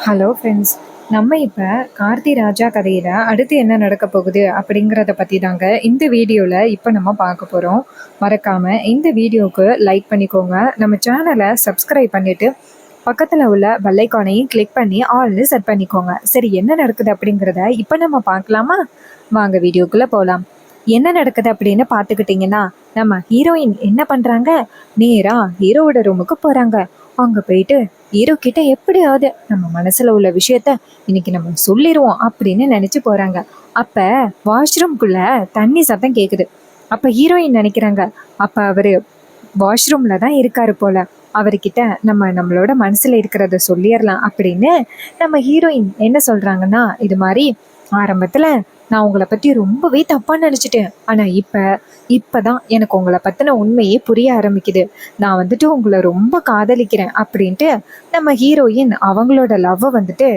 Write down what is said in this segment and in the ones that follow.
Hello friends. நம்ம இப்போ கார்த்தி ராஜா கதையில் அடுத்து என்ன நடக்க போகுது அப்படிங்கிறத பற்றி தாங்க இந்த வீடியோவில் இப்போ நம்ம பார்க்க போகிறோம். மறக்காமல் இந்த வீடியோவுக்கு லைக் பண்ணிக்கோங்க, நம்ம சேனலை சப்ஸ்கிரைப் பண்ணிவிட்டு பக்கத்தில் உள்ள பெல்லைக்கானையும் கிளிக் பண்ணி ஆல்னு செட் பண்ணிக்கோங்க. சரி, என்ன நடக்குது அப்படிங்கிறத இப்போ நம்ம பார்க்கலாமா? வாங்க வீடியோக்குள்ளே போகலாம். என்ன நடக்குது அப்படின்னு பார்த்துக்கிட்டிங்கன்னா, நம்ம ஹீரோயின் என்ன பண்ணுறாங்க, நேராக ஹீரோவோட ரூமுக்கு போகிறாங்க. அங்கே போயிட்டு ஹீரோ கிட்ட எப்படியாவது நம்ம மனசுல உள்ள விஷயத்த இன்னைக்கு நம்ம சொல்லிடுவோம் அப்படின்னு நினைச்சு போறாங்க. அப்ப வாஷ்ரூம்குள்ள தண்ணி சத்தம் கேக்குது. அப்ப ஹீரோயின் நினைக்கிறாங்க, அப்ப அவரு வாஷ்ரூம்ல தான் இருக்காரு போல, அவர்கிட்ட நம்மளோட மனசுல இருக்கிறத சொல்லிடலாம் அப்படின்னு நம்ம ஹீரோயின் என்ன சொல்றாங்கன்னா, இது மாதிரி ஆரம்பத்துல நான் உங்களை பத்தி ரொம்பவே தப்பா நினைச்சிட்டேன், ஆனா இப்பதான் எனக்கு உங்களை பத்தின உண்மையே புரிய ஆரம்பிக்குது. நான் வந்துட்டு உங்களை ரொம்ப காதலிக்கிறேன் அப்படின்ட்டு நம்ம ஹீரோயின் அவங்களோட லவ்வை வந்துட்டு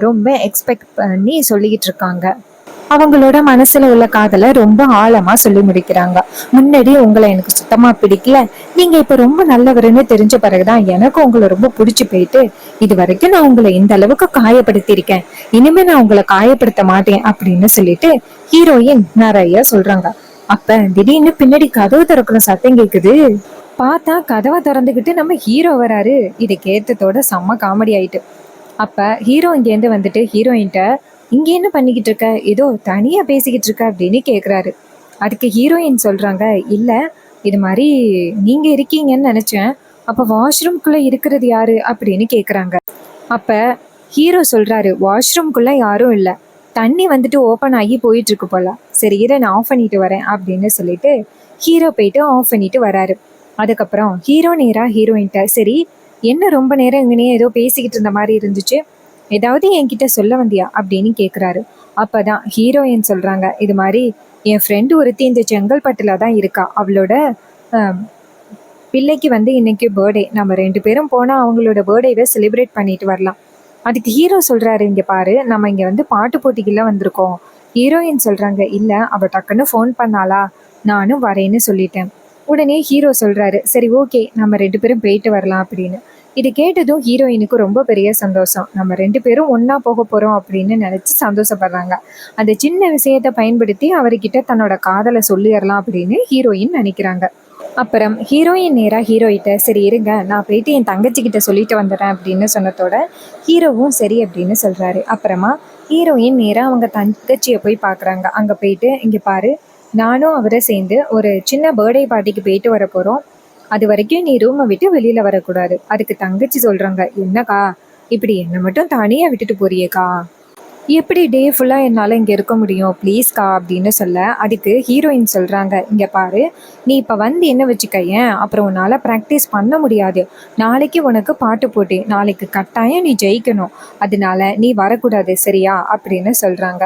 ரொம்ப எக்ஸ்பெக்ட் பண்ணி சொல்லிக்கிட்டு இருக்காங்க. அவங்களோட மனசுல உள்ள காதலை ரொம்ப ஆழமா சொல்லி முடிக்கிறாங்க. முன்னாடி உங்களை எனக்கு சுத்தமா பிடிக்கல, நீங்க இப்ப ரொம்ப நல்லவருன்னு தெரிஞ்ச பிறகுதான் எனக்கு உங்களை ரொம்ப பிடிச்சு போயிட்டு, இது வரைக்கும் நான் உங்களை இந்த அளவுக்கு காயப்படுத்தியிருக்கேன், இனிமே நான் உங்களை காயப்படுத்த மாட்டேன் அப்படின்னு சொல்லிட்டு ஹீரோயின் நிறைய சொல்றாங்க. அப்ப திடீர்னு பின்னாடி கதவு திறக்கிற சத்தம் கேக்குது. பார்த்தா கதவை திறந்துகிட்டு நம்ம ஹீரோ வராரு. இதை கேட்டதோட செம்ம காமெடி ஆயிட்டு. அப்ப ஹீரோ இங்கேருந்து வந்துட்டு ஹீரோயின்ட்ட, இங்க என்ன பண்ணிக்கிட்டு இருக்க, ஏதோ தனியா பேசிக்கிட்டு இருக்க அப்படின்னு கேக்குறாரு. அதுக்கு ஹீரோயின் சொல்றாங்க, இல்ல இது மாதிரி நீங்க இருக்கீங்கன்னு நினைச்சேன், அப்ப வாஷ்ரூம்குள்ள இருக்கிறது யாரு அப்படின்னு கேக்குறாங்க. அப்ப ஹீரோ சொல்றாரு, வாஷ்ரூம்குள்ள யாரும் இல்ல, தண்ணி வந்துட்டு ஓப்பன் ஆகி போயிட்டு இருக்கு போல, சரி இதை நான் ஆஃப் பண்ணிட்டு வரேன் அப்படின்னு சொல்லிட்டு ஹீரோ போயிட்டு ஆஃப் பண்ணிட்டு வராரு. அதுக்கப்புறம் ஹீரோ நேரா ஹீரோயின்ட்ட, சரி என்ன ரொம்ப நேரம் இங்கனே ஏதோ பேசிக்கிட்டு இருந்த மாதிரி இருந்துச்சு, ஏதாவது என்கிட்ட சொல்ல வந்தியா அப்படின்னு கேட்குறாரு. அப்பதான் ஹீரோயின் சொல்றாங்க, இது மாதிரி என் ஃப்ரெண்டு ஒருத்தி இந்த செங்கல்பட்டுல தான் இருக்கா, அவளோட பிள்ளைக்கு வந்து இன்னைக்கு பர்த்டே, நம்ம 2 பேரும் போனால் அவங்களோட பர்த்டேவை செலிப்ரேட் பண்ணிட்டு வரலாம். அதுக்கு ஹீரோ சொல்றாரு, இங்க பாரு நம்ம இங்க வந்து பாட்டு போட்டிக்கெல்லாம் வந்திருக்கோம். ஹீரோயின் சொல்றாங்க, இல்ல அவ டக்குன்னு ஃபோன் பண்ணாளா, நானும் வரேன்னு சொல்லிட்டேன். உடனே ஹீரோ சொல்றாரு, சரி ஓகே நம்ம 2 பேரும் போயிட்டு வரலாம் அப்படின்னு. இது கேட்டதும் ஹீரோயினுக்கு ரொம்ப பெரிய சந்தோஷம், நம்ம 2 பேரும் ஒன்னா போக போறோம் அப்படின்னு நினைச்சு சந்தோஷப்படுறாங்க. அந்த சின்ன விஷயத்தை பயன்படுத்தி அவர்கிட்ட தன்னோட காதலை சொல்லிடலாம் அப்படின்னு ஹீரோயின் நினைக்கிறாங்க. அப்புறம் ஹீரோயின் நேராக ஹீரோயிட்ட, சரி இருங்க நான் போயிட்டு என் தங்கச்சிக்கிட்ட சொல்லிட்டு வந்துடுறேன் அப்படின்னு சொன்னதோட ஹீரோவும் சரி அப்படின்னு சொல்கிறாரு. அப்புறமா ஹீரோயின் நேராக அவங்க தங்கச்சியை போய் பார்க்குறாங்க. அங்கே போயிட்டு, இங்கே பாரு நானும் அவரை சேர்ந்து ஒரு சின்ன பர்த்டே பார்ட்டிக்கு போயிட்டு வர போகிறோம், அது வரைக்கும் நீ ரூமை விட்டு வெளியில் வரக்கூடாது. அதுக்கு தங்கச்சி சொல்கிறாங்க, என்னக்கா இப்படி என்னை மட்டும் தனியாக விட்டுட்டு போறியேக்கா, எப்படி டே ஃபுல்லாக என்னால் இங்கே இருக்க முடியும், ப்ளீஸ்க்கா அப்படின்னு சொல்ல, அதுக்கு ஹீரோயின் சொல்கிறாங்க, இங்கே பாரு நீ இப்போ வந்து என்ன வச்சுக்கையன், அப்புறம் உன்னால் ப்ராக்டிஸ் பண்ண முடியாது, நாளைக்கு உனக்கு பாட்டு போட்டி, நாளைக்கு கட்டாயம் நீ ஜெயிக்கணும், அதனால நீ வரக்கூடாது சரியா அப்படின்னு சொல்கிறாங்க.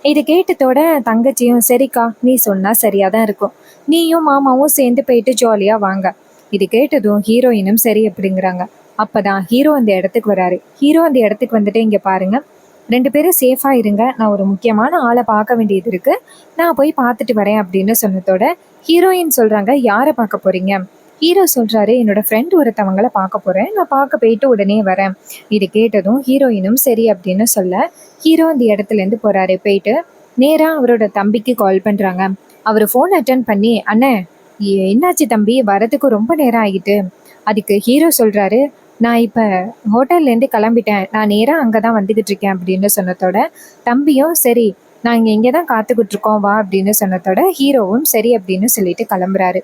இது கேட்டதோட தங்கச்சியும், சரிக்கா நீ சொன்னால் சரியாக தான் இருக்கும், நீயும் மாமாவும் சேர்ந்து போயிட்டு ஜாலியாக வாங்க. இது கேட்டதும் ஹீரோயினும் சரி அப்படிங்கிறாங்க. அப்போ தான் ஹீரோ அந்த இடத்துக்கு வராரு. ஹீரோ அந்த இடத்துக்கு வந்துட்டு, இங்கே பாருங்கள் 2 பேரும் சேஃபாக இருங்க, நான் ஒரு முக்கியமான ஆளை பார்க்க வேண்டியது இருக்குது, நான் போய் பார்த்துட்டு வரேன் அப்படின்னு சொன்னதோட ஹீரோயின் சொல்கிறாங்க, யாரை பார்க்க போகிறீங்க? ஹீரோ சொல்கிறாரு, என்னோட ஃப்ரெண்ட் ஒருத்தவங்களை பார்க்க போகிறேன், நான் பார்க்க போயிட்டு உடனே வரேன். இது கேட்டதும் ஹீரோயினும் சரி அப்படின்னு சொல்ல ஹீரோ அந்த இடத்துலேருந்து போகிறாரு. போயிட்டு நேராக அவரோட தம்பிக்கு கால் பண்ணுறாங்க. அவர் ஃபோன் அட்டன் பண்ணி, அண்ணே என்னாச்சு தம்பி, வரதுக்கு ரொம்ப நேரம் ஆகிட்டு. அதுக்கு ஹீரோ சொல்கிறாரு, நான் இப்போ ஹோட்டல்லேருந்து கிளம்பிட்டேன், நான் நேராக அங்கே தான் வந்துக்கிட்டு இருக்கேன் அப்படின்னு சொன்னதோட தம்பியும் சரி நாங்கள் இங்கே தான் காத்துக்கிட்டு இருக்கோம் வா அப்படின்னு சொன்னதோட ஹீரோவும் சரி அப்படின்னு சொல்லிட்டு கிளம்புறாரு.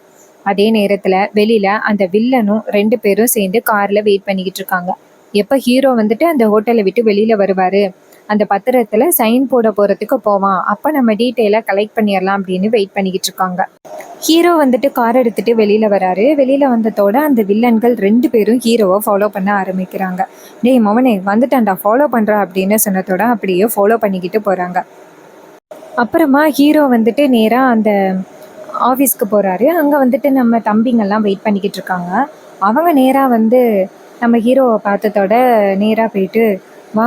அதே நேரத்தில் வெளியில் அந்த வில்லனும் 2 பேரும் சேர்ந்து காரில் வெயிட் பண்ணிக்கிட்டு இருக்காங்க. எப்போ ஹீரோ வந்துட்டு அந்த ஹோட்டலை விட்டு வெளியில் வருவார், அந்த பத்திரத்தில் சைன் போட போகிறதுக்கு போவான், அப்போ நம்ம டீட்டெயிலாக கலெக்ட் பண்ணிடலாம் அப்படின்னு வெயிட் பண்ணிக்கிட்டு இருக்காங்க. ஹீரோ வந்துட்டு கார் எடுத்துட்டு வெளியில வராரு. வெளியில வந்ததோட அந்த வில்லன்கள் 2 பேரும் ஹீரோவை ஃபாலோ பண்ண ஆரம்பிக்கிறாங்க. டேய் மவனே வந்துட்டான்டா, ஃபாலோ பண்றா அப்படின்னு சொன்னதோட அப்படியே ஃபாலோ பண்ணிக்கிட்டு போறாங்க. அப்புறமா ஹீரோ வந்துட்டு நேரா அந்த ஆஃபீஸ்க்கு போறாரு. அங்க வந்துட்டு நம்ம தம்பிங்கெல்லாம் வெயிட் பண்ணிக்கிட்டு இருக்காங்க. அவங்க நேரா வந்து நம்ம ஹீரோவை பார்த்ததோட நேரா போயிட்டு, வா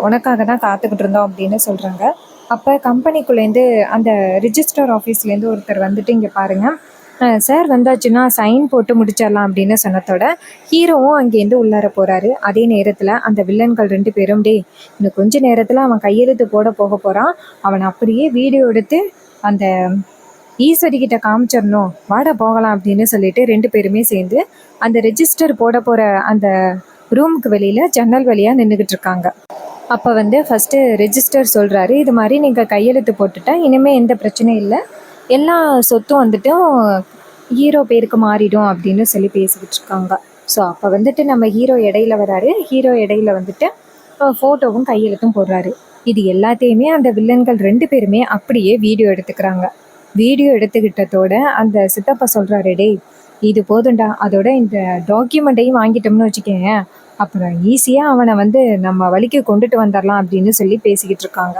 உனக்காக தான் காத்துக்கிட்டு இருந்தோம் அப்படின்னு சொல்றாங்க. அப்போ கம்பெனிக்குள்ளேருந்து அந்த ரிஜிஸ்டர் ஆஃபீஸ்லேருந்து ஒருத்தர் வந்துட்டு, இங்கே பாருங்கள் சார் வந்தாச்சுன்னா சைன் போட்டு முடிச்சிடலாம் அப்படின்னு சொன்னதோட ஹீரோவும் அங்கேருந்து உள்ளார போகிறாரு. அதே நேரத்தில் அந்த வில்லன்கள் 2 பேரும் இன்னும் கொஞ்ச நேரத்தில் அவன் கையெழுத்து போட போக போகிறான், அவனை அப்படியே வீடியோ எடுத்து அந்த ஈஸ்வரி கிட்ட காமிச்சிடணும், வாட போகலாம் அப்படின்னு சொல்லிட்டு 2 பேருமே சேர்ந்து அந்த ரெஜிஸ்டர் போட போகிற அந்த ரூமுக்கு வெளியில் ஜன்னல் வழியாக நின்றுக்கிட்டு இருக்காங்க. அப்போ ஃபஸ்ட்டு ரெஜிஸ்டர் சொல்கிறாரு, இது மாதிரி நீங்கள் கையெழுத்து போட்டுட்டா இனிமேல் எந்த பிரச்சனையும் இல்லை, எல்லா சொத்தும் ஹீரோ பேருக்கு மாறிடும் அப்படின்னு சொல்லி பேசிக்கிட்டு இருக்காங்க. ஸோ அப்போ நம்ம ஹீரோ இடையில வராரு. ஹீரோ இடையில ஃபோட்டோவும் கையெழுத்தும் போடுறாரு. இது எல்லாத்தையுமே அந்த வில்லன்கள் 2 பேருமே அப்படியே வீடியோ எடுத்துக்கிறாங்க. வீடியோ எடுத்துக்கிட்டதோட அந்த சித்தப்பா சொல்கிறாரு, இது போதும்டா, அதோட இந்த டாக்குமெண்ட்டையும் வாங்கிட்டோம்னு வச்சுக்கோங்க, அப்புறம் ஈஸியாக அவனை நம்ம வழிக்கு கொண்டுட்டு வந்துடலாம் அப்படின்னு சொல்லி பேசிக்கிட்டு இருக்காங்க.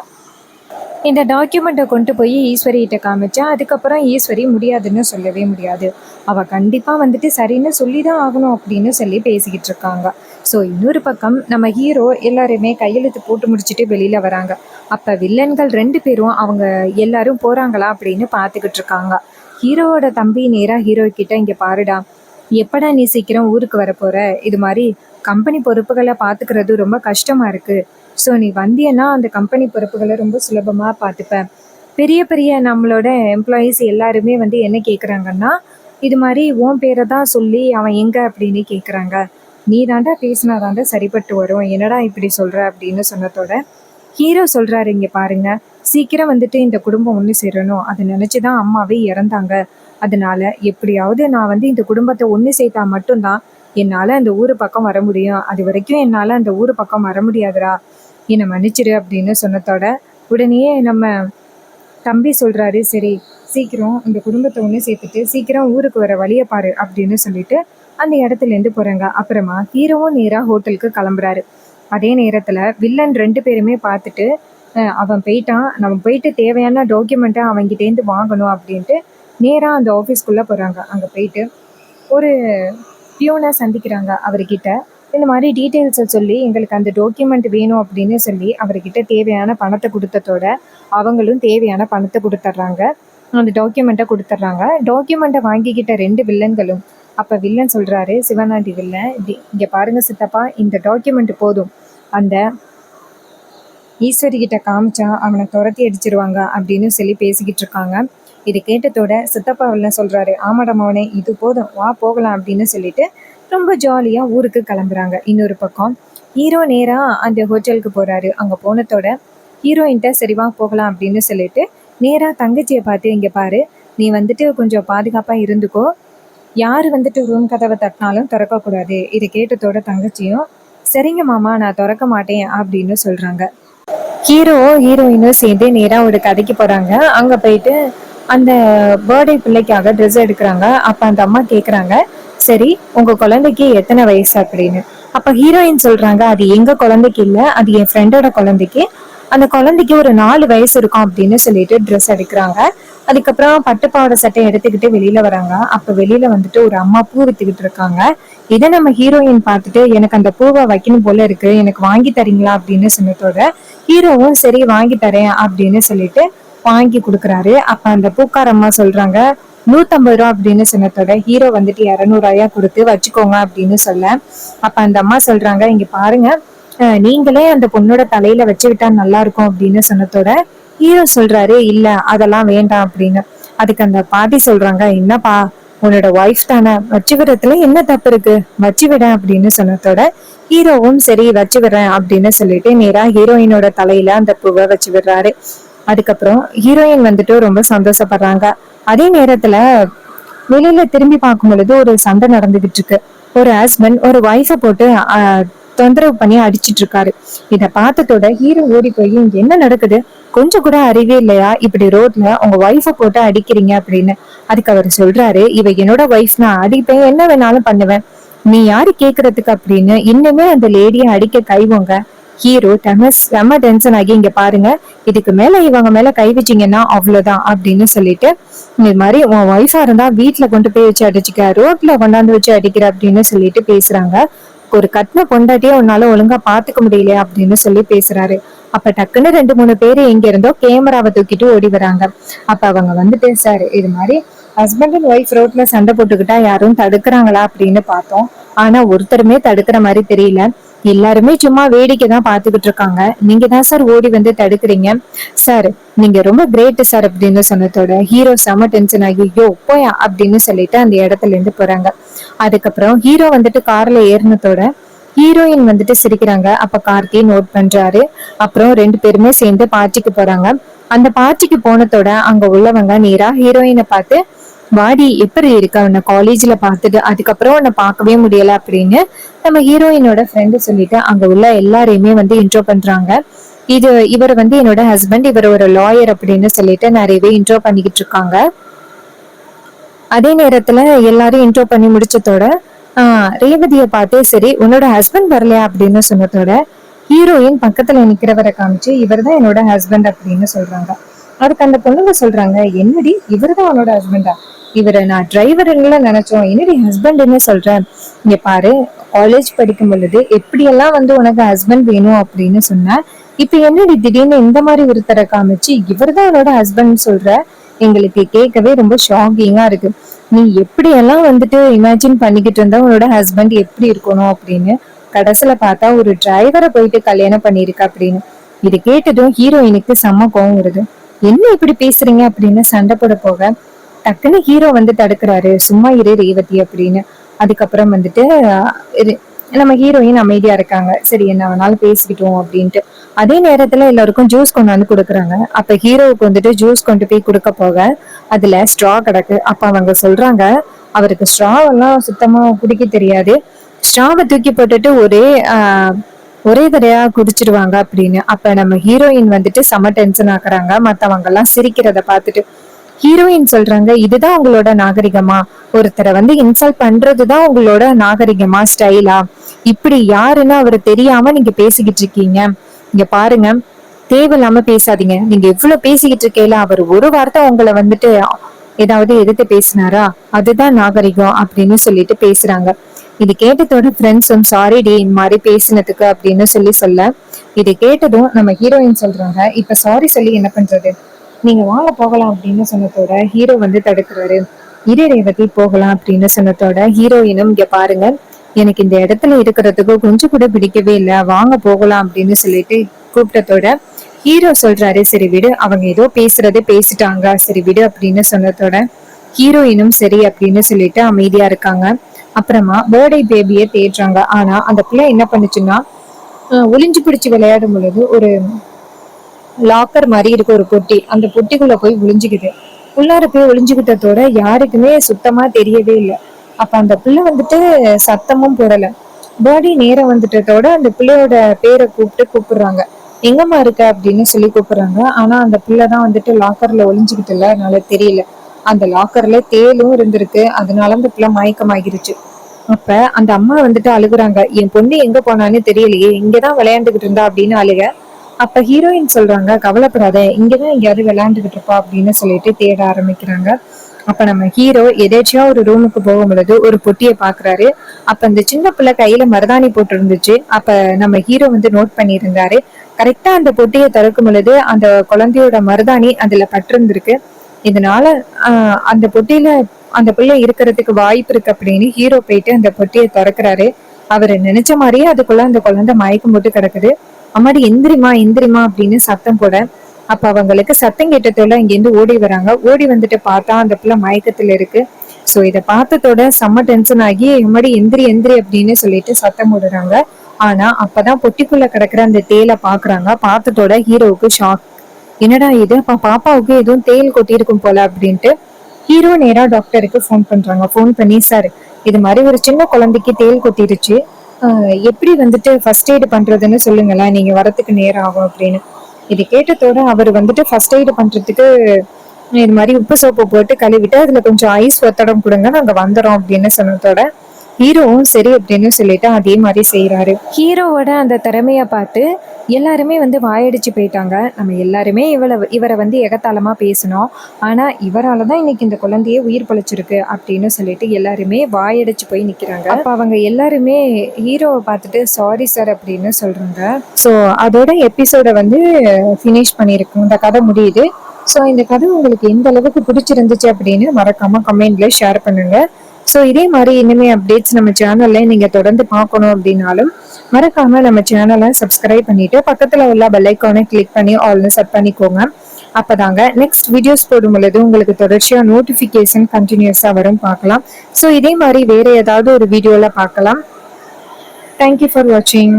இந்த டாக்குமெண்ட்டை கொண்டு போய் ஈஸ்வரிகிட்ட காமிச்சா அதுக்கப்புறம் ஈஸ்வரி முடியாதுன்னு சொல்லவே முடியாது, அவள் கண்டிப்பாக சரின்னு சொல்லி தான் ஆகணும் அப்படின்னு சொல்லி பேசிக்கிட்டு இருக்காங்க. ஸோ இன்னொரு பக்கம் நம்ம ஹீரோ எல்லாருமே கையெழுத்து போட்டு முடிச்சுட்டு வெளியில் வராங்க. அப்போ வில்லன்கள் 2 பேரும் அவங்க எல்லாரும் போகிறாங்களா அப்படின்னு பார்த்துக்கிட்டு இருக்காங்க. ஹீரோவோட தம்பி நேராக ஹீரோ கிட்ட, இங்கே பாருடா, எப்படா நீ சீக்கிரம் ஊருக்கு வர போகிற, இது மாதிரி கம்பெனி பொறுப்புகளை பார்த்துக்கிறது ரொம்ப கஷ்டமாக இருக்குது, ஸோ நீ வந்தியன்னா அந்த கம்பெனி பொறுப்புகளை ரொம்ப சுலபமாக பார்த்துப்பேன். பெரிய பெரிய நம்மளோட எம்ப்ளாயீஸ் எல்லாருமே என்ன கேட்குறாங்கன்னா, இது மாதிரி உன் பேரை தான் சொல்லி அவன் எங்கே அப்படின்னு கேட்குறாங்க, நீ தாண்டா பேசினா தாண்டா சரிப்பட்டு வரும், என்னடா இப்படி சொல்கிற அப்படின்னு சொன்னதோட ஹீரோ சொல்கிறாரு, இங்கே பாருங்க, சீக்கிரம் இந்த குடும்பம் ஒன்று சேரணும், அதை நினச்சி தான் அம்மாவே இறந்தாங்க, அதனால எப்படியாவது நான் இந்த குடும்பத்தை ஒன்று சேர்த்தா மட்டும்தான் என்னால் அந்த ஊர் பக்கம் வர முடியும், அது வரைக்கும் என்னால் அந்த ஊர் பக்கம் வர முடியாதுடா, என்னை மன்னிச்சிரு அப்படின்னு சொன்னதோட உடனே நம்ம தம்பி சொல்கிறாரு, சரி சீக்கிரம் இந்த குடும்பத்தை ஒன்று சேர்த்துட்டு சீக்கிரம் ஊருக்கு வர வழியை பாரு அப்படின்னு சொல்லிட்டு அந்த இடத்துலேருந்து போகிறாங்க. அப்புறமா ஹீரோவும் நேராக ஹோட்டலுக்கு கிளம்புறாரு. அதே நேரத்தில் வில்லன் 2 பேருமே பார்த்துட்டு, அவன் போயிட்டான், நம்ம போயிட்டு தேவையான டாக்குமெண்ட்டை அவங்கிட்டேருந்து வாங்கணும் அப்படின்ட்டு நேராக அந்த ஆஃபீஸ்க்குள்ளே போகிறாங்க. அங்கே போயிட்டு ஒரு பியூனை சந்திக்கிறாங்க. அவர்கிட்ட இந்த மாதிரி டீட்டெயில்ஸை சொல்லி எங்களுக்கு அந்த டாக்குமெண்ட் வேணும் அப்படின்னு சொல்லி அவர்கிட்ட தேவையான பணத்தை கொடுத்ததோட அவங்களும் தேவையான பணத்தை கொடுத்துட்றாங்க. அந்த டாக்குமெண்ட்டை கொடுத்துட்றாங்க. டாக்குமெண்ட்டை வாங்கிக்கிட்ட 2 வில்லன்களும், அப்போ வில்லன் சொல்கிறாரு, சிவனாண்டி வில்லன், இங்கே பாருங்க சித்தப்பா, இந்த டாக்குமெண்ட் போதும், அந்த ஈஸ்வரி கிட்ட காமிச்சா அவனை துரத்தி அடிச்சிருவாங்க அப்படின்னு சொல்லி பேசிக்கிட்டு இருக்காங்க. இது கேட்டதோட சித்தப்பா வில்லன் சொல்கிறாரு, ஆமாடம் அவனே, இது போதும், வா போகலாம் அப்படின்னு சொல்லிட்டு ரொம்ப ஜாலியாக ஊருக்கு கிளம்புறாங்க. இன்னொரு பக்கம் ஹீரோ நேராக அந்த ஹோட்டலுக்கு போகிறாரு. அங்கே போனதோட ஹீரோயின்ட்ட சரிவா போகலாம் அப்படின்னு சொல்லிட்டு நேராக தங்கச்சியை பார்த்து, இங்கே பாரு, நீ கொஞ்சம் பாதுகாப்பாக இருந்துக்கோ, யார் ரூம் கதவை தட்டினாலும் திறக்கக்கூடாது. இதை கேட்டதோட தங்கச்சியும், சரிங்க மாமா, நான் திறக்க மாட்டேன் அப்படின்னு சொல்கிறாங்க. ஹீரோவும் ஹீரோயினும் சேர்ந்து நேராக ஒரு கதைக்கு போகிறாங்க. அங்கே போயிட்டு அந்த பர்த்டே பிள்ளைக்காக ட்ரெஸ் எடுக்கிறாங்க. அப்போ அந்த அம்மா கேட்குறாங்க, சரி உங்க குழந்தைக்கு எத்தனை வயசு அப்படின்னு. அப்ப ஹீரோயின் சொல்றாங்க, அது எங்க குழந்தைக்கு இல்ல, அது என் ஃப்ரெண்டோட குழந்தைக்கு, அந்த குழந்தைக்கு ஒரு 4 வயசு இருக்கும் அப்படின்னு சொல்லிட்டு ட்ரெஸ் எடுக்கிறாங்க. அதுக்கப்புறம் பட்டுப்பாவோட சட்டை எடுத்துக்கிட்டு வெளியில வராங்க. அப்ப வெளியில ஒரு அம்மா பூ வித்துக்கிட்டு இருக்காங்க. இதை நம்ம ஹீரோயின் பார்த்துட்டு, எனக்கு அந்த பூவை வைக்கணும் போல இருக்கு, எனக்கு வாங்கி தரீங்களா அப்படின்னு சொன்னதோட ஹீரோவும் சரி வாங்கி தரேன் அப்படின்னு சொல்லிட்டு வாங்கி கொடுக்குறாரு. அப்ப அந்த பூக்கார அம்மா சொல்றாங்க, 150 ரூபா அப்படின்னு சொன்னதோட ஹீரோ 200 ரூபாயா கொடுத்து வச்சுக்கோங்க அப்படின்னு சொல்ல, அப்ப அந்த அம்மா சொல்றாங்க, இங்க பாருங்க, நீங்களே அந்த பொண்ணோட தலையில வச்சு விட்டா நல்லா இருக்கும் அப்படின்னு சொன்னதோட ஹீரோ சொல்றாரு, இல்ல அதெல்லாம் வேண்டாம் அப்படின்னு. அதுக்கு அந்த பாட்டி சொல்றாங்க, என்னப்பா உன்னோட ஒய்ஃப் தானே, வச்சு விடுறதுல என்ன தப்பு இருக்கு, வச்சு விட அப்படின்னு சொன்னதோட ஹீரோவும் சரி வச்சு விடுறேன் அப்படின்னு சொல்லிட்டு நேரா ஹீரோயினோட தலையில அந்த பூவை வச்சு விடுறாரு. அதுக்கப்புறம் ஹீரோயின் ரொம்ப சந்தோஷப்படுறாங்க. அதே நேரத்துல வெளியில திரும்பி பார்க்கும் பொழுது ஒரு சண்டை நடந்துகிட்டு இருக்கு. ஒரு ஹஸ்பண்ட் ஒரு ஒய்ஃபை போட்டு தொந்தரவு பண்ணி அடிச்சிட்டு இருக்காரு. இத பார்த்ததோட ஹீரோ ஓடி போய், இங்க என்ன நடக்குது, கொஞ்சம் கூட அறிவே இல்லையா, இப்படி ரோட்ல உங்க ஒய்ஃபை போட்டு அடிக்கிறீங்க அப்படின்னு. அதுக்கு அவர் சொல்றாரு, இவ என்னோட ஒய்ஃப், நான் அடிப்பேன், என்ன வேணாலும் பண்ணுவேன், நீ யாரு கேக்குறதுக்கு அப்படின்னு இன்னுமே அந்த லேடியை அடிக்க கைவோங்க. ஹீரோ செம டென்ஷன் ஆகி, இங்க பாருங்க, இதுக்கு மேல இவங்க மேல கை வச்சிங்கன்னா அவ்வளவுதான் அப்படின்னு சொல்லிட்டு, இந்த மாதிரி உன் ஒய்ஃபா இருந்தா வீட்டுல கொண்டு போய் வச்சு அடிச்சுக்க, ரோட்ல கொண்டாந்து வச்சு அடிக்கிற அப்படின்னு சொல்லிட்டு பேசுறாங்க. ஒரு கட்டின பொண்டாட்டியே உன்னால ஒழுங்கா பாத்துக்க முடியலையா அப்படின்னு சொல்லி பேசுறாரு. அப்ப டக்குன்னு 2-3 பேரு எங்க இருந்தோ கேமராவை தூக்கிட்டு ஓடி வராங்க. அப்ப அவங்க சார் இது மாதிரி ஹஸ்பண்ட் அண்ட் ஒய்ஃப் ரோட்ல சண்டை போட்டுக்கிட்டா யாரும் தடுக்கிறாங்களா அப்படின்னு பார்த்தோம். ஆனா ஒருத்தருமே தடுக்கிற மாதிரி தெரியல. எல்லாருமே சும்மா வேடிக்கை தான் பாத்துக்கிட்டு இருக்காங்க. நீங்க தான் சார் ஓடி வந்து தடுக்கிறீங்க. சார் நீங்க ரொம்ப கிரேட் சார் அப்படின்னு சொன்னதோட ஹீரோ செம டென்ஷன் ஆகி யோ போயா அப்படின்னு சொல்லிட்டு அந்த இடத்துல இருந்து போறாங்க. அதுக்கப்புறம் ஹீரோ வந்துட்டு கார்ல ஏறினதோட ஹீரோயின் வந்துட்டு சிரிக்கிறாங்க. அப்ப கார்த்தி நோட் பண்றாரு. அப்புறம் ரெண்டு பேருமே சேர்ந்து பார்ட்டிக்கு போறாங்க. அந்த பார்ட்டிக்கு போனதோட அங்க உள்ளவங்க நேரா ஹீரோயினை பார்த்து வாடி எப்படி இருக்க உன்னை காலேஜ்ல பார்த்துட்டு அதுக்கப்புறம் உன்னை பார்க்கவே முடியல அப்படின்னு நம்ம ஹீரோயினோட ஃப்ரெண்டு சொல்லிட்டு அங்க உள்ள எல்லாரையுமே வந்து இன்ட்ரோ பண்றாங்க. இவர் வந்து என்னோட ஹஸ்பண்ட், இவர் ஒரு லாயர் அப்படின்னு சொல்லிட்டு நிறையவே இன்ட்ரோ பண்ணிக்கிட்டு இருக்காங்க. அதே நேரத்துல எல்லாரும் இன்ட்ரோ பண்ணி முடிச்சதோட ரேவதியை பார்த்தே சரி உன்னோட ஹஸ்பண்ட் வரலையா அப்படின்னு சொன்னதோட ஹீரோயின் பக்கத்துல நிக்கிறவரை காமிச்சு இவர் தான் என்னோட ஹஸ்பண்ட் அப்படின்னு சொல்றாங்க. அதுக்கு அந்த பொண்ணுங்க சொல்றாங்க என்னடி இவர் தான் உன்னோட ஹஸ்பண்டா, இவரை நான் டிரைவர்ல நினைச்சோம், என்னடி ஹஸ்பண்ட்னு சொல்றேன். இங்க பாரு, காலேஜ் படிக்கும் பொழுது எப்படியெல்லாம் வந்து உனக்கு ஹஸ்பண்ட் வேணும் அப்படின்னு சொன்ன, இப்ப என்னடி திடீர்னு இந்த மாதிரி ஒருத்தரை காமிச்சு இவர் தான் உன்னோட ஹஸ்பண்ட் சொல்ற, எங்களுக்கு கேட்கவே ரொம்ப ஷாக்கிங்கா இருக்கு. நீ எப்படியெல்லாம் வந்துட்டு இமேஜின் பண்ணிக்கிட்டு இருந்தா உன்னோட ஹஸ்பண்ட் எப்படி இருக்கணும் அப்படின்னு கடைசியில பார்த்தா ஒரு டிரைவரை போயிட்டு கல்யாணம் பண்ணிருக்க அப்படின்னு. இது கேட்டதும் ஹீரோயினுக்கு செம்ம கோவம் வருது. என்ன இப்படி பேசுறீங்க அப்படின்னு சண்டை போட போக டக்குன்னு ஹீரோ வந்து தடுக்கிறாரு. சும்மா இரு ரேவதி அப்படின்னு. அதுக்கப்புறம் வந்துட்டு நம்ம ஹீரோயின் அமைதியா இருக்காங்க. சரி என்ன வேணாலும் பேசிக்கிட்டோம் அப்படின்ட்டு. அதே நேரத்துல எல்லாருக்கும் ஜூஸ் கொண்டு வந்து கொடுக்குறாங்க. அப்ப ஹீரோவுக்கு வந்துட்டு ஜூஸ் கொண்டு போய் கொடுக்க போக அதுல ஸ்ட்ரா கிடக்கு. அப்ப அவங்க சொல்றாங்க அவருக்கு ஸ்ட்ரா எல்லாம் சுத்தமா குடிக்க தெரியாது, ஸ்ட்ராவை தூக்கி போட்டுட்டு ஒரே தடையா குடிச்சிருவாங்க அப்படின்னு. அப்ப நம்ம ஹீரோயின் வந்துட்டு செம டென்ஷன் ஆக்குறாங்க. மத்தவங்க எல்லாம் சிரிக்கிறத பார்த்துட்டு ஹீரோயின் சொல்றாங்க இதுதான் உங்களோட நாகரிகமா, ஒருத்தரை வந்து இன்சல்ட் பண்றதுதான் உங்களோட நாகரிகமா, ஸ்டைலா, இப்படி யாருன்னு அவரு தெரியாம நீங்க பேசிக்கிட்டு இருக்கீங்க. இங்க பாருங்க, தேவையில்லாம பேசாதீங்க. நீங்க எவ்வளவு பேசிக்கிட்டு இருக்கீங்களா, அவர் ஒரு வார்த்தை உங்களை வந்துட்டு ஏதாவது எதிர்த்து பேசினாரா, அதுதான் நாகரிகம் அப்படின்னு சொல்லிட்டு பேசுறாங்க. இது கேட்டதோட ஃப்ரெண்ட்ஸும் சாரி டி இந்த மாதிரி பேசினதுக்கு அப்படின்னு சொல்ல இது கேட்டதும் நம்ம ஹீரோயின் சொல்றாங்க இப்ப சாரி சொல்லி என்ன பண்றது, நீங்க வாழ போகலாம் அப்படின்னு சொன்னதோட ஹீரோ வந்து தடுக்கிறாரு. இரு ரேவதி போகலாம் அப்படின்னு சொன்னதோட ஹீரோயினும் இங்க பாருங்க எனக்கு இந்த இடத்துல இருக்கிறதுக்கு கொஞ்சம் கூட பிடிக்கவே இல்லை, வாங்க போகலாம் அப்படின்னு சொல்லிட்டு கூப்பிட்டதோட ஹீரோ சொல்றாரு சரி விடு, அவங்க ஏதோ பேசுறதே பேசிட்டாங்க, சரி விடு அப்படின்னு சொன்னதோட ஹீரோயினும் சரி அப்படின்னு சொல்லிட்டு அமைதியா இருக்காங்க. அப்புறமா பர்த்டே பேபியை தேடுறாங்க. ஆனா அந்த பிள்ளை என்ன பண்ணுச்சுன்னா ஒளிஞ்சு பிடிச்சு விளையாடும் பொழுது ஒரு லாக்கர் மாதிரி இருக்கு ஒரு பொட்டி, அந்த பொட்டிக்குள்ள போய் ஒளிஞ்சுக்குது. உள்ளார போய் ஒளிஞ்சுக்கிட்டதோட யாருக்குமே சுத்தமா தெரியவே இல்லை. அப்ப அந்த பிள்ளை வந்துட்டு சத்தமும் போடல. பர்த்டே நேரம் வந்துட்டதோட அந்த பிள்ளையோட பேரை கூப்பிடுறாங்க. எங்கம்மா இருக்க அப்படின்னு சொல்லி கூப்பிடுறாங்க. ஆனா அந்த பிள்ளைதான் வந்துட்டு லாக்கர்ல ஒளிஞ்சுக்கிட்டுல, அதனால தெரியல. அந்த லாக்கர்ல தேலும் இருந்திருக்கு, அதனால அந்த பிள்ளை மயக்கமாகிருச்சு. அப்ப அந்த அம்மா வந்துட்டு அழுகுறாங்க, என் பொண்ணு எங்க போனான்னு தெரியலையே, இங்கதான் விளையாண்டுகிட்டு இருந்தா அப்படின்னு அழுக. அப்ப ஹீரோயின் சொல்றாங்க கவலைப்படாத, இங்கதான் எங்கேயாவது விளையாண்டுகிட்டு இருப்பா அப்படின்னு சொல்லிட்டு தேட ஆரம்பிக்கிறாங்க. அப்ப நம்ம ஹீரோ எதேச்சியா ஒரு ரூமுக்கு போகும் பொழுது ஒரு பொட்டியை பாக்குறாரு. அப்ப அந்த சின்ன பிள்ளை கையில மருதாணி போட்டு இருந்துச்சு. அப்ப நம்ம ஹீரோ வந்து நோட் பண்ணியிருந்தாரு. கரெக்டா அந்த பொட்டியை திறக்கும் பொழுது அந்த குழந்தையோட மருதாணி அதுல பட்டிருந்திருக்கு. இதனால அந்த பொட்டியில அந்த பிள்ளை இருக்கிறதுக்கு வாய்ப்பு இருக்கு அப்படின்னு ஹீரோ போயிட்டு அந்த பொட்டியை திறக்கிறாரு. அவரு நினைச்ச மாதிரியே அதுக்குள்ள அந்த குழந்தை மயக்கம் போட்டு கிடக்குது. அம்மாடி எந்திரிமா எந்திரிமா அப்படின்னு சத்தம் போட அப்ப அவங்களுக்கு சத்தம் கேட்டதோட இங்கேருந்து ஓடி வராங்க. ஓடி வந்துட்டு பார்த்தா அந்த பிள்ளை மயக்கத்துல இருக்கு. சோ இதை பார்த்ததோட செம்ம டென்ஷன் ஆகி அம்மாடி எந்திரி எந்திரி அப்படின்னு சொல்லிட்டு சத்தம் போடுறாங்க. ஆனா அப்பதான் பொட்டிக்குள்ள கிடக்குற அந்த தேலை பாக்குறாங்க. பார்த்ததோட ஹீரோவுக்கு ஷாக், என்னடா இது, அப்ப பாப்பாவுக்கு எதுவும் தேல் கொட்டி இருக்கும் போல அப்படின்ட்டு ஹீரோ நேரா டாக்டருக்கு ஃபோன் பண்றாங்க. ஃபோன் பண்ணி சார் இது மாதிரி ஒரு சின்ன குழந்தைக்கு தேல் கொட்டிருச்சு, எப்படி வந்துட்டு ஃபர்ஸ்ட் எய்டு பண்றதுன்னு சொல்லுங்களேன், நீங்க வரத்துக்கு நேரம் ஆகும் அப்படின்னு. இது கேட்டதோட அவர் வந்துட்டு ஃபர்ஸ்ட் எய்டு பண்றதுக்கு இது மாதிரி உப்பு சோப்பு போட்டு கழுவிட்டு அதுல கொஞ்சம் ஐஸ் ஒத்தடம் கொடுங்க, நாங்க வந்துடும் அப்படின்னு சொன்னதோட ஹீரோவும் சரி அப்படின்னு சொல்லிட்டு அதே மாதிரி செய்யறாரு. ஹீரோவோட அந்த திறமைய பார்த்து எல்லாருமே வந்து வாயடிச்சு போயிட்டாங்க. நம்ம எல்லாருமே இவரை வந்து எகத்தாளமா பேசணும், ஆனா இவராலதான் இன்னைக்கு இந்த குழந்தையே உயிர் பழிச்சிருக்கு அப்படின்னு சொல்லிட்டு எல்லாருமே வாயடிச்சு போய் நிக்கிறாங்க. அப்ப அவங்க எல்லாருமே ஹீரோவை பார்த்துட்டு சாரி சார் அப்படின்னு சொல்றாங்க. ஸோ அதோட எபிசோட வந்து ஃபினிஷ் பண்ணியிருக்கோம். இந்த கதை முடியுது. ஸோ இந்த கதை உங்களுக்கு எந்த அளவுக்கு பிடிச்சிருந்துச்சு அப்படின்னு மறக்காம கமெண்ட்ல ஷேர் பண்ணுங்க. ஸோ இதே மாதிரி இனிமே அப்டேட்ஸ் நம்ம சேனல்ல நீங்க தொடர்ந்து பார்க்கணும் அப்படின்னாலும் மறக்காம நம்ம சேனலை சப்ஸ்கிரைப் பண்ணிட்டு பக்கத்துல உள்ள பெல் ஐக்கானை கிளிக் பண்ணி ஆல்னு செட் பண்ணிக்கோங்க. அப்பதாங்க நெக்ஸ்ட் வீடியோஸ் போடும் பொழுது உங்களுக்கு தொடர்ச்சியா நோட்டிபிகேஷன் கண்டினியூஸா வரும் பார்க்கலாம். ஸோ இதே மாதிரி வேற ஏதாவது ஒரு வீடியோல பார்க்கலாம். தேங்க்யூ ஃபார் வாட்சிங்.